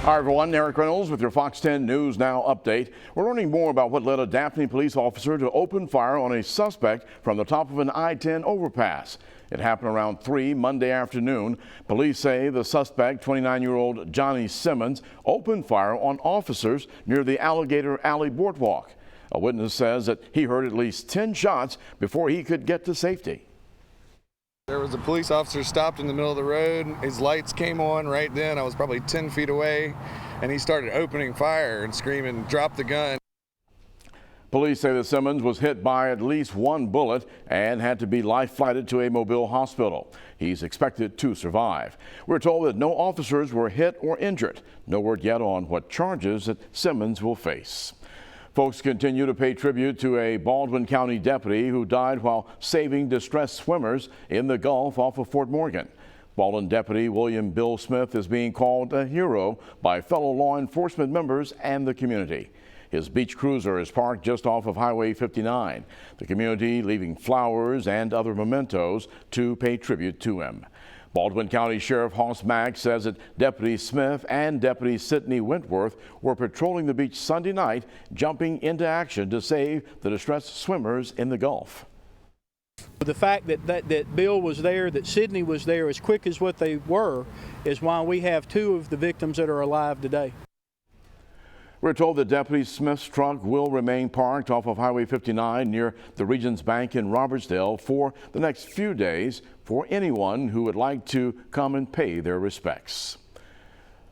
Hi everyone, Eric Reynolds with your Fox 10 News Now update. We're learning more about what led a Daphne police officer to open fire on a suspect from the top of an I-10 overpass. It happened around 3 Monday afternoon. Police say the suspect, 29-year-old Johnny Simmons, opened fire on officers near the Alligator Alley boardwalk. A witness says that he heard at least 10 shots before he could get to safety. There was a police officer stopped in the middle of the road. His lights came on right then. I was probably 10 feet away, and he started opening fire and screaming, "Drop the gun." Police say that Simmons was hit by at least one bullet and had to be life-flighted to a Mobile hospital. He's expected to survive. We're told that no officers were hit or injured. No word yet on what charges that Simmons will face. Folks continue to pay tribute to a Baldwin County deputy who died while saving distressed swimmers in the Gulf off of Fort Morgan. Baldwin deputy William Bill Smith is being called a hero by fellow law enforcement members and the community. His beach cruiser is parked just off of Highway 59. The community leaving flowers and other mementos to pay tribute to him. Baldwin County Sheriff Hoss Mack says that Deputy Smith and Deputy Sidney Wentworth were patrolling the beach Sunday night, jumping into action to save the distressed swimmers in the Gulf. The fact that Bill was there, that Sidney was there as quick as what they were, is why we have 2 of the victims that are alive today. We're told that Deputy Smith's truck will remain parked off of Highway 59 near the Regions Bank in Robertsdale for the next few days for anyone who would like to come and pay their respects.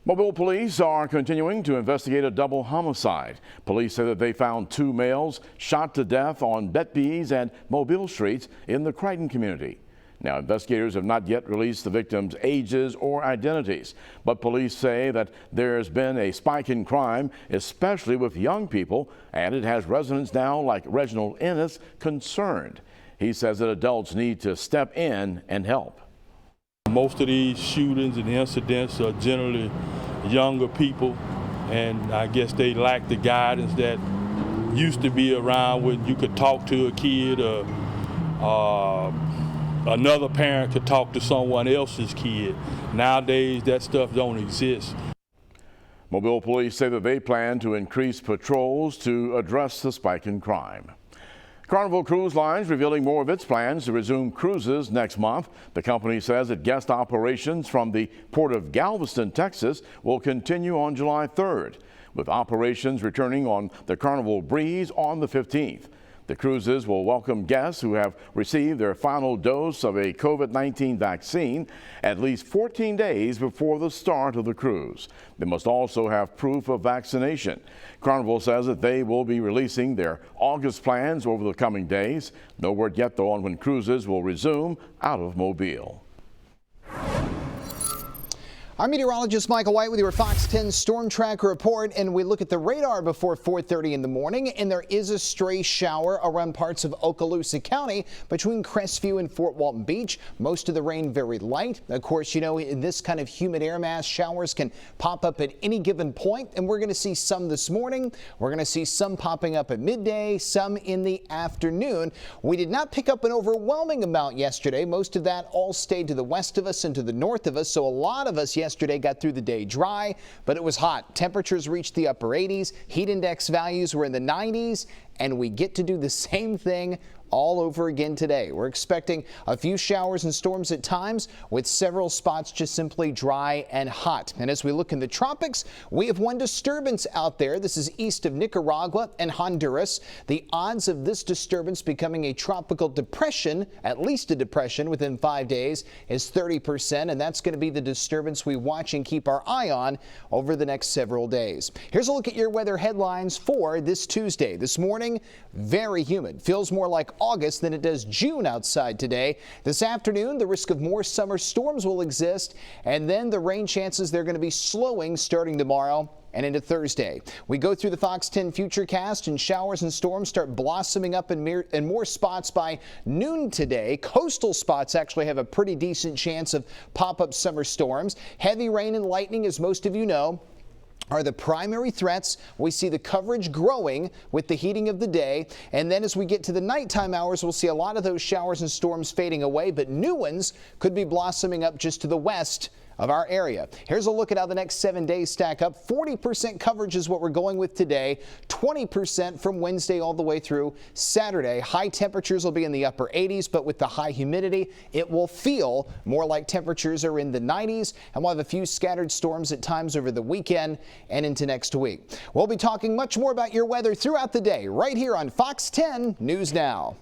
Mobile police are continuing to investigate a double homicide. Police say that they found 2 males shot to death on Betby's and Mobile streets in the Crichton community. Now, investigators have not yet released the victims' ages or identities, but police say that there's been a spike in crime, especially with young people, and it has residents now like Reginald ENNIS concerned. He says that adults need to step in and help. Most of these shootings and incidents are generally younger people, and I guess they lack the guidance that used to be around when you could talk to a kid or another parent could talk to someone else's kid. Nowadays, that stuff don't exist. Mobile police say that they plan to increase patrols to address the spike in crime. Carnival Cruise Lines revealing more of its plans to resume cruises next month. The company says that guest operations from the port of Galveston, Texas will continue on July 3rd, with operations returning on the Carnival Breeze on the 15th. The cruises will welcome guests who have received their final dose of a COVID-19 vaccine at least 14 days before the start of the cruise. They must also have proof of vaccination. Carnival says that they will be releasing their August plans over the coming days. No word yet, though, on when cruises will resume out of Mobile. I'm meteorologist Michael White with your Fox 10 Storm Tracker report, and we look at the radar before 4:30 in the morning, and there is a stray shower around parts of Okaloosa County between Crestview and Fort Walton Beach. Most of the rain very light. Of course, you know, in this kind of humid air mass, showers can pop up at any given point, and we're going to see some this morning. We're going to see some popping up at midday, some in the afternoon. We did not pick up an overwhelming amount yesterday. Most of that all stayed to the west of us and to the north of us, so a lot of us yesterday got through the day dry, but it was hot. Temperatures reached the upper 80s. Heat index values were in the 90s, and we get to do the same thing all over again today. We're expecting a few showers and storms at times, with several spots just simply dry and hot. And as we look in the tropics, we have one disturbance out there. This is east of Nicaragua and Honduras. The odds of this disturbance becoming a tropical depression, at least a depression within 5 days, is 30%, and that's going to be the disturbance we watch and keep our eye on over the next several days. Here's a look at your weather headlines for this Tuesday. This morning, very humid. Feels more like August than it does June outside today. This afternoon, the risk of more summer storms will exist, and then the rain chances, they're going to be slowing starting tomorrow and into Thursday. We go through the Fox 10 Futurecast, and showers and storms start blossoming up in more spots by noon today. Coastal spots actually have a pretty decent chance of pop-up summer storms. Heavy rain and lightning, as most of you know, are the primary threats. We see the coverage growing with the heating of the day, and then as we get to the nighttime hours, we'll see a lot of those showers and storms fading away, but new ones could be blossoming up just to the west of our area. Here's a look at how the next 7 days stack up. 40% coverage is what we're going with today, 20% from Wednesday all the way through Saturday. High temperatures will be in the upper 80s, but with the high humidity, it will feel more like temperatures are in the 90s, and we'll have a few scattered storms at times over the weekend and into next week. We'll be talking much more about your weather throughout the day right here on Fox 10 News Now.